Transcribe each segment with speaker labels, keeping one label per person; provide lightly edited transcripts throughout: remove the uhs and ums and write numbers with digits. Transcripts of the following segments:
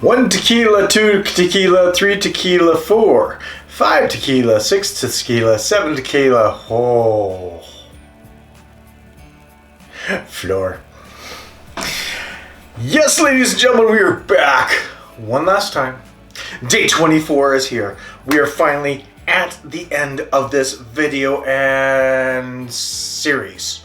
Speaker 1: 1 tequila, 2 tequila, 3 tequila, 4, 5 tequila, 6 tequila, 7 tequila. Oh. Floor. Yes, ladies and gentlemen, we are back. One last time. Day 24 is here. We are finally at the end of this video and series.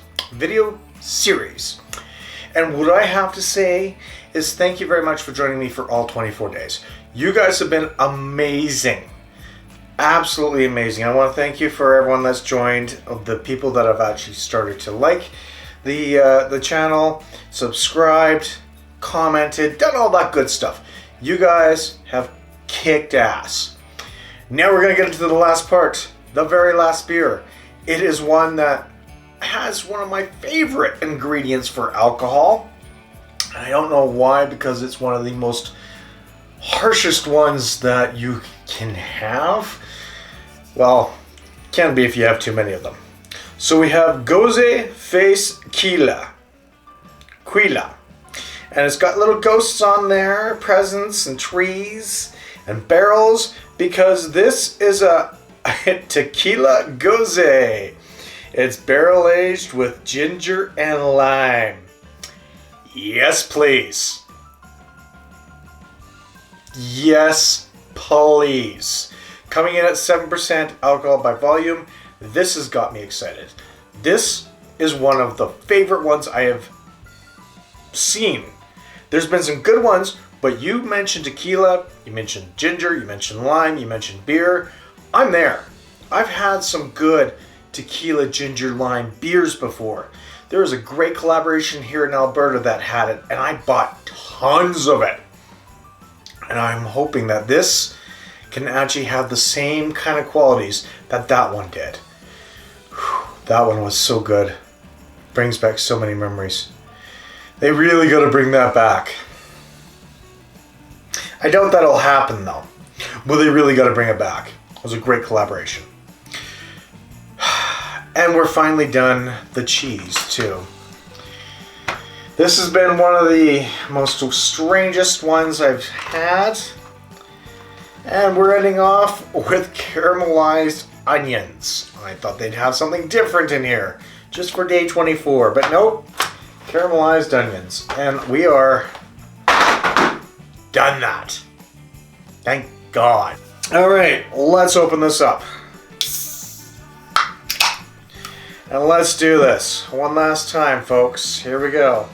Speaker 1: And what I have to say is thank you very much for joining me for all 24 days. You guys have been amazing. Absolutely amazing. I want to thank you for everyone that's joined, of the people that have actually started to like the channel, subscribed, commented, done all that good stuff. You guys have kicked ass. Now we're going to get into the last part, the very last beer. It is one that has one of my favorite ingredients for alcohol. I don't know why, because it's one of the most harshest ones that you can have. Well, can be if you have too many of them. So we have Goze Face Tequila. And it's got little ghosts on there, presents and trees and barrels, because this is a Tequila Goze. It's barrel aged with ginger and lime. Yes, please. Yes, please. Coming in at 7% alcohol by volume, this has got me excited. This is one of the favorite ones I have seen. There's been some good ones, but you mentioned tequila, you mentioned ginger, you mentioned lime, you mentioned beer. I'm there. I've had some good tequila, ginger, lime beers before. There was a great collaboration here in Alberta that had it, and I bought tons of it. And I'm hoping that this can actually have the same kind of qualities that that one did. Whew, that one was so good. Brings back so many memories. They really got to bring that back. I doubt that'll happen though. But they really got to bring it back. It was a great collaboration. And we're finally done the cheese too. This has been one of the most strangest ones I've had. And we're ending off with caramelized onions. I thought they'd have something different in here, just for day 24, but nope. Caramelized onions. And we are done that. Thank God. All right, let's open this up. And let's do this one last time, folks. Here we go.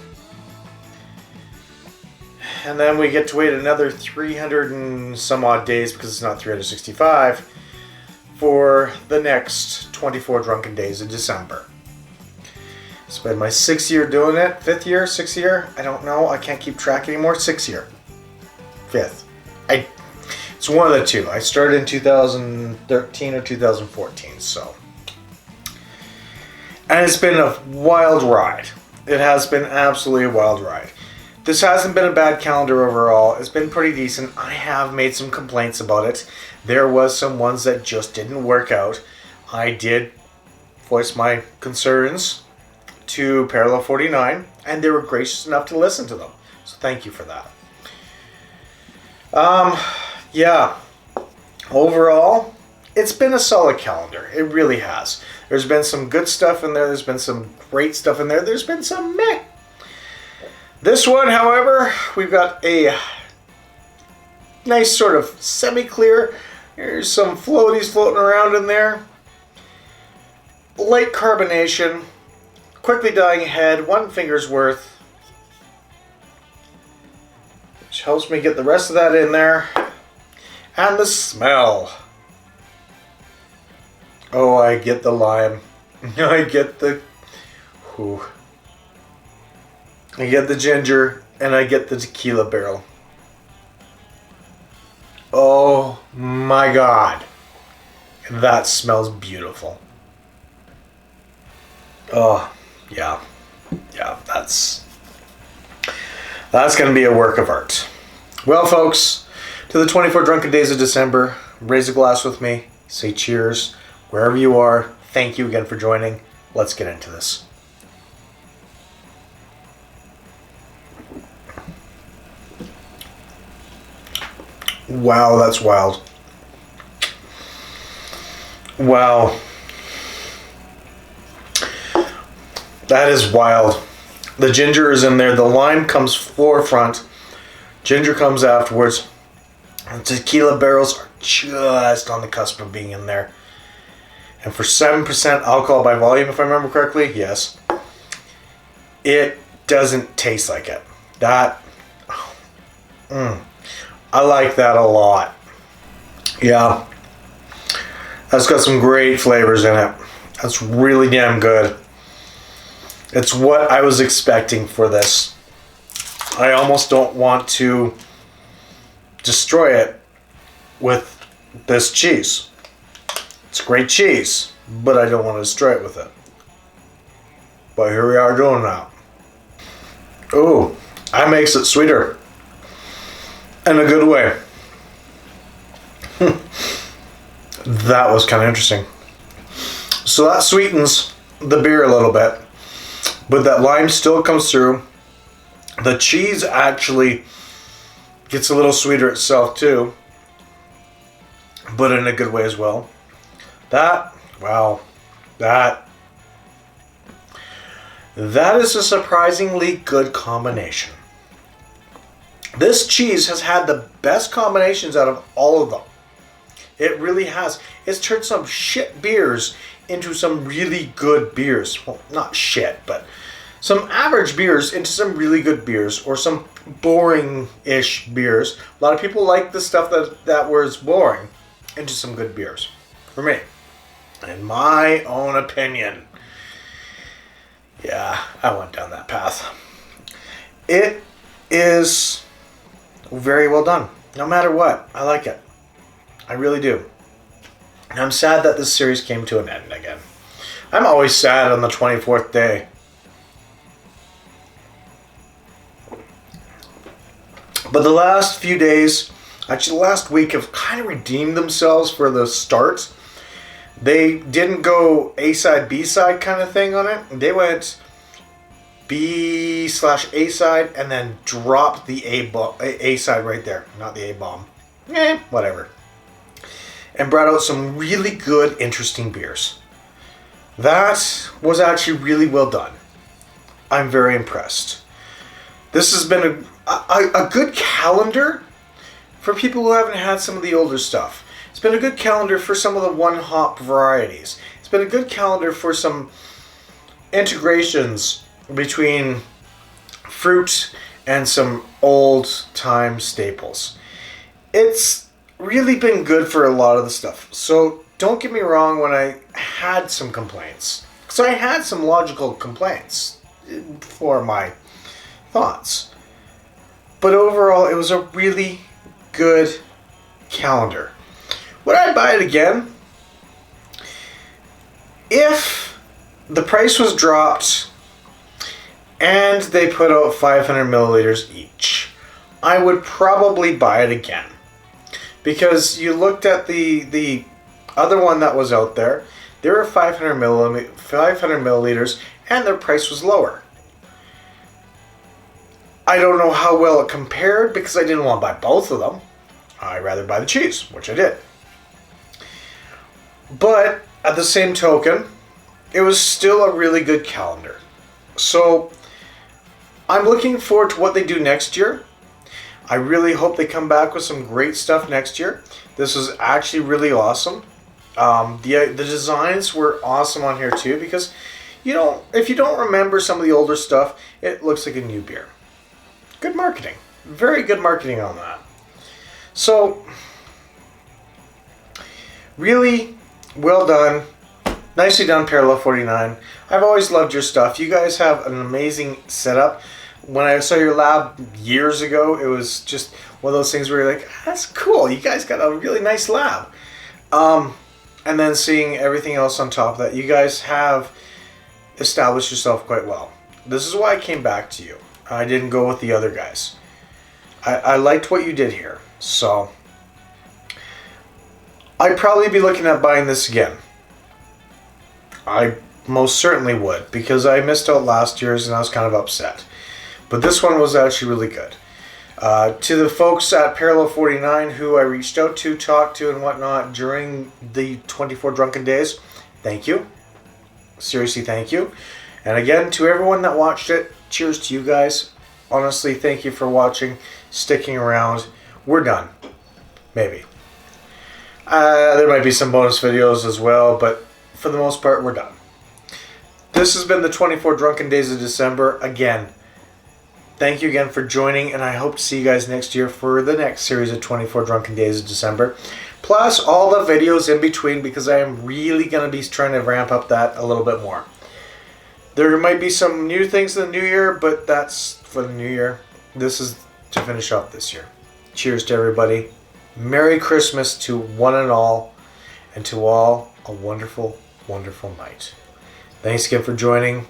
Speaker 1: And then we get to wait another 300 and some odd days, because it's not 365, for the next 24 drunken days of December. It's been my 6th year doing it. 5th year? 6th year? I don't know. I can't keep track anymore. 6th year. 5th. It's one of the two. I started in 2013 or 2014, so. And it's been a wild ride. It has been absolutely a wild ride. This hasn't been a bad calendar overall. It's been pretty decent. I have made some complaints about it. There was some ones that just didn't work out. I did voice my concerns to Parallel 49, and they were gracious enough to listen to them. So thank you for that. Yeah. Overall, it's been a solid calendar. It really has. There's been some good stuff in there. There's been some great stuff in there. There's been some meh. This one, however, we've got a nice sort of semi-clear. There's some floaties floating around in there. Light carbonation. Quickly dying head. 1 finger's worth. Which helps me get the rest of that in there. And the smell. Oh, I get the lime. I get the... Whew. I get the ginger, and I get the tequila barrel. Oh my God. That smells beautiful. Oh, yeah. Yeah, that's going to be a work of art. Well, folks, to the 24 drunken days of December, raise a glass with me, say cheers. Wherever you are, thank you again for joining. Let's get into this. Wow, that's wild. Wow. That is wild. The ginger is in there. The lime comes forefront. Ginger comes afterwards. And tequila barrels are just on the cusp of being in there. And for 7% alcohol by volume, if I remember correctly, yes. It doesn't taste like it. That, I like that a lot. Yeah. That's got some great flavors in it. That's really damn good. It's what I was expecting for this. I almost don't want to destroy it with this cheese. It's great cheese, but I don't want to destroy it with it. But here we are doing that. Ooh, that makes it sweeter. In a good way. That was kind of interesting. So that sweetens the beer a little bit, but that lime still comes through. The cheese actually gets a little sweeter itself too, but in a good way as well. That is a surprisingly good combination. This cheese has had the best combinations out of all of them. It really has. It's turned some shit beers into some really good beers. Well, not shit, but some average beers into some really good beers, or some boring-ish beers. A lot of people like the stuff that was boring into some good beers. For me. In my own opinion. Yeah, I went down that path. It is very well done. No matter what, I like it. I really do. And I'm sad that this series came to an end again. I'm always sad on the 24th day. But the last few days, actually the last week, have kind of redeemed themselves for the start. They didn't go A-side, B-side kind of thing on it. They went B/A-side and then dropped the A-side right there. Not the A-bomb. Whatever. And brought out some really good, interesting beers. That was actually really well done. I'm very impressed. This has been a good calendar for people who haven't had some of the older stuff. It's been a good calendar for some of the one-hop varieties. It's been a good calendar for some integrations between fruit and some old-time staples. It's really been good for a lot of the stuff. So don't get me wrong when I had some complaints. Because I had some logical complaints for my thoughts. But overall, it was a really good calendar. Would I buy it again? If the price was dropped and they put out 500 milliliters each, I would probably buy it again. Because you looked at the other one that was out there, they were 500 milliliters and their price was lower. I don't know how well it compared because I didn't want to buy both of them. I'd rather buy the cheese, which I did. But at the same token, it was still a really good calendar. So I'm looking forward to what they do next year. I really hope they come back with some great stuff next year. This was actually really awesome. The designs were awesome on here too, because if you don't remember some of the older stuff, it looks like a new beer. Good marketing. Very good marketing on that. So, really well done. Nicely done, Parallel 49. I've always loved your stuff. You guys have an amazing setup. When I saw your lab years ago, it was just one of those things where you're like, that's cool. You guys got a really nice lab. And then seeing everything else on top of that, you guys have established yourself quite well. This is why I came back to you. I didn't go with the other guys. I liked what you did here. So, I'd probably be looking at buying this again. I most certainly would, because I missed out last year's and I was kind of upset. But this one was actually really good. To the folks at Parallel 49 who I reached out to, talked to, and whatnot during the 24 Drunken Days, thank you. Seriously, thank you. And again, to everyone that watched it, cheers to you guys. Honestly, thank you for watching, sticking around. We're done. Maybe. There might be some bonus videos as well, but for the most part, we're done. This has been the 24 Drunken Days of December. Again, thank you again for joining, and I hope to see you guys next year for the next series of 24 Drunken Days of December. Plus all the videos in between, because I am really going to be trying to ramp up that a little bit more. There might be some new things in the new year, but that's for the new year. This is to finish off this year. Cheers to everybody. Merry Christmas to one and all, and to all a wonderful, wonderful night. Thanks again for joining,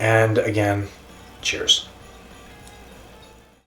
Speaker 1: and again, cheers.